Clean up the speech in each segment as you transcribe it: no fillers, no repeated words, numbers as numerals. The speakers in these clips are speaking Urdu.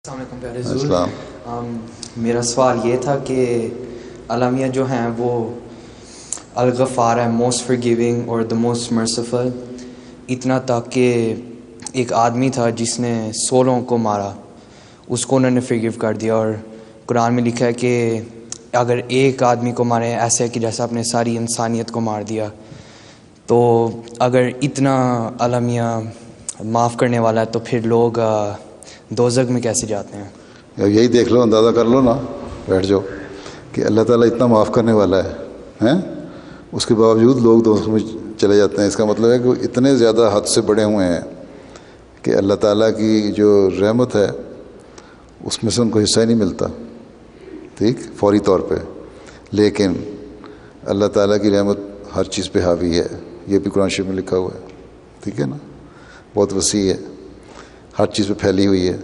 السلام علیکم پیارے حضور. میرا سوال یہ تھا کہ علامیہ جو ہیں وہ الغفار ہے، موسٹ فرگیونگ اور دا موسٹ مرسیفل، اتنا تک کہ ایک آدمی تھا جس نے 16 کو مارا، اس کو انہوں نے فرگیو کر دیا. اور قرآن میں لکھا ہے کہ اگر ایک آدمی کو مارے ایسا ہے کہ جیسا آپ نے ساری انسانیت کو مار دیا. تو اگر اتنا علامیہ معاف کرنے والا ہے تو پھر لوگ دوزخ میں کیسے جاتے ہیں؟ یہی دیکھ لو، اندازہ کر لو نا، بیٹھ جاؤ کہ اللہ تعالیٰ اتنا معاف کرنے والا ہے اس کے باوجود لوگ دوزخ میں چلے جاتے ہیں. اس کا مطلب ہے کہ وہ اتنے زیادہ حد سے بڑے ہوئے ہیں کہ اللہ تعالیٰ کی جو رحمت ہے اس میں سے ان کو حصہ ہی نہیں ملتا، ٹھیک، فوری طور پہ. لیکن اللہ تعالیٰ کی رحمت ہر چیز پہ حاوی ہے، یہ بھی قرآن شریف میں لکھا ہوا ہے، ٹھیک ہے نا، بہت وسیع ہے، ہر چیز پہ پھیلی ہوئی ہے.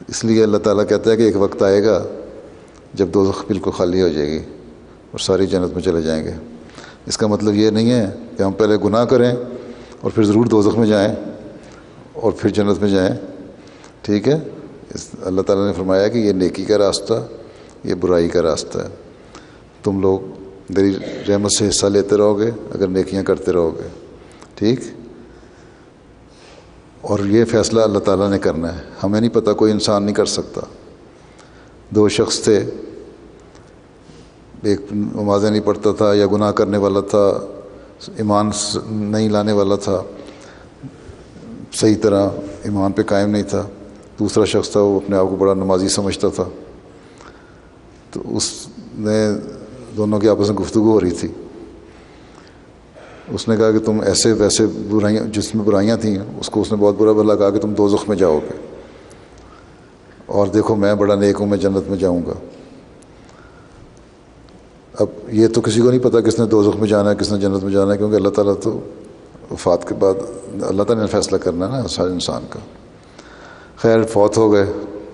اس لیے اللہ تعالیٰ کہتا ہے کہ ایک وقت آئے گا جب دوزخ بالکل خالی ہو جائے گی اور ساری جنت میں چلے جائیں گے. اس کا مطلب یہ نہیں ہے کہ ہم پہلے گناہ کریں اور پھر ضرور دوزخ میں جائیں اور پھر جنت میں جائیں، ٹھیک ہے. اللہ تعالیٰ نے فرمایا کہ یہ نیکی کا راستہ، یہ برائی کا راستہ ہے. تم لوگ میری رحمت سے حصہ لیتے رہو گے اگر نیکیاں کرتے رہو گے، ٹھیک. اور یہ فیصلہ اللہ تعالیٰ نے کرنا ہے، ہمیں نہیں پتہ، کوئی انسان نہیں کر سکتا. 2 شخص تھے، ایک نمازیں نہیں پڑھتا تھا یا گناہ کرنے والا تھا، ایمان نہیں لانے والا تھا، صحیح طرح ایمان پہ قائم نہیں تھا. دوسرا شخص تھا، وہ اپنے آپ کو بڑا نمازی سمجھتا تھا. تو اس نے، دونوں کی آپس میں گفتگو ہو رہی تھی. اس نے کہا کہ تم ایسے ویسے برائیاں، جس میں برائیاں تھیں اس کو اس نے بہت برا بھلا کہا کہ تم دوزخ میں جاؤ گے، اور دیکھو میں بڑا نیک ہوں، میں جنت میں جاؤں گا. اب یہ تو کسی کو نہیں پتا کس نے دوزخ میں جانا ہے کس نے جنت میں جانا ہے، کیونکہ اللہ تعالیٰ تو وفات کے بعد اللہ تعالیٰ نے فیصلہ کرنا ہے نا ہر انسان کا. خیر فوت ہو گئے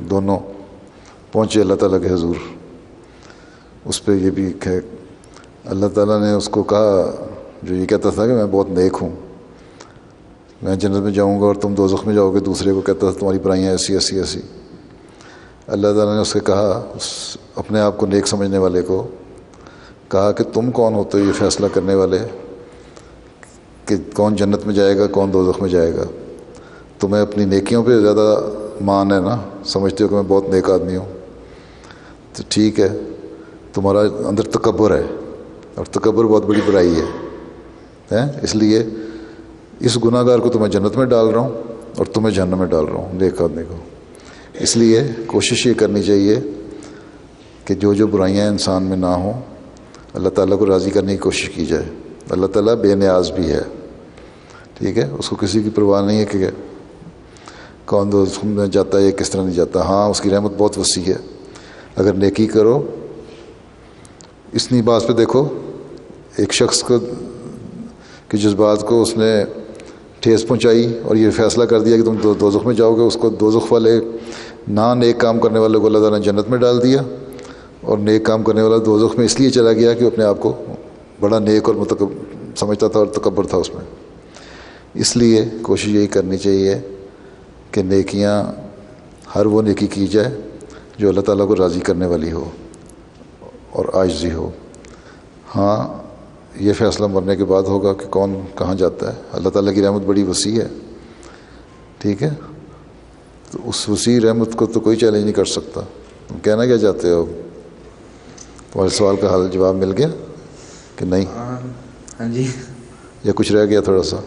دونوں، پہنچے اللہ تعالیٰ کے حضور. اس پہ یہ بھی کہ اللہ تعالیٰ نے اس کو کہا، جو یہ کہتا تھا کہ میں بہت نیک ہوں، میں جنت میں جاؤں گا اور تم دوزخ میں جاؤ گے، دوسرے کو کہتا تھا تمہاری برائیاں ایسی ایسی ایسی. اللہ تعالیٰ نے اس سے کہا، اپنے آپ کو نیک سمجھنے والے کو کہا کہ تم کون ہوتے ہو یہ فیصلہ کرنے والے کہ کون جنت میں جائے گا کون دوزخ میں جائے گا؟ تمہیں اپنی نیکیوں پہ زیادہ مان ہے نا، سمجھتے ہو کہ میں بہت نیک آدمی ہوں. تو ٹھیک ہے، تمہارا اندر تکبر ہے، اور تکبر بہت بڑی برائی ہے. اس لیے اس گناہ گار کو تو میں جنت میں ڈال رہا ہوں اور تمہیں جہنم میں ڈال رہا ہوں، نیک آدمی کو. اس لیے کوشش یہ کرنی چاہیے کہ جو جو برائیاں انسان میں نہ ہوں، اللہ تعالیٰ کو راضی کرنے کی کوشش کی جائے. اللہ تعالیٰ بے نیاز بھی ہے، ٹھیک ہے، اس کو کسی کی پرواہ نہیں ہے کہ کون دوزخ میں جاتا ہے یا کس طرح نہیں جاتا. ہاں اس کی رحمت بہت وسیع ہے. اگر نیکی کرو، اتنی بات پہ دیکھو، ایک شخص کو کہ جذبات کو اس نے ٹھیس پہنچائی اور یہ فیصلہ کر دیا کہ تم دوزخ میں جاؤ گے، اس کو دوزخ والے نیک کام کرنے والے کو اللہ تعالیٰ نے جنت میں ڈال دیا، اور نیک کام کرنے والا دوزخ میں اس لیے چلا گیا کہ اپنے آپ کو بڑا نیک اور سمجھتا تھا اور تکبر تھا اس میں. اس لیے کوشش یہی کرنی چاہیے کہ نیکیاں، ہر وہ نیکی کی جائے جو اللہ تعالیٰ کو راضی کرنے والی ہو اور عاجزی ہو. ہاں یہ فیصلہ مرنے کے بعد ہوگا کہ کون کہاں جاتا ہے. اللہ تعالیٰ کی رحمت بڑی وسیع ہے، ٹھیک ہے. تو اس وسیع رحمت کو تو کوئی چیلنج نہیں کر سکتا. تم کہنا کیا چاہتے ہو؟ تمہارے سوال کا حل جواب مل گیا کہ نہیں؟ ہاں جی. یا کچھ رہ گیا تھوڑا سا؟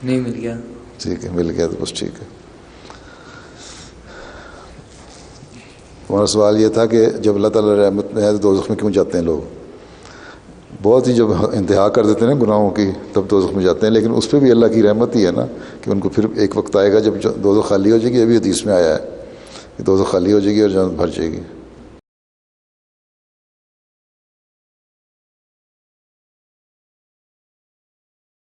نہیں مل گیا. ٹھیک ہے، مل گیا تو بس ٹھیک ہے. تمہارا سوال یہ تھا کہ جب اللہ تعالیٰ رحمت میں ہے تو دوزخ میں کیوں جاتے ہیں لوگ؟ بہت ہی جب انتہا کر دیتے ہیں نا گناہوں کی تب دوزخ میں جاتے ہیں، لیکن اس پہ بھی اللہ کی رحمت ہی ہے نا کہ ان کو پھر ایک وقت آئے گا جب دوزخ خالی ہو جائے گی. یہ بھی حدیث میں آیا ہے کہ دوزخ خالی ہو جائے گی اور جنت بھر جائے گی.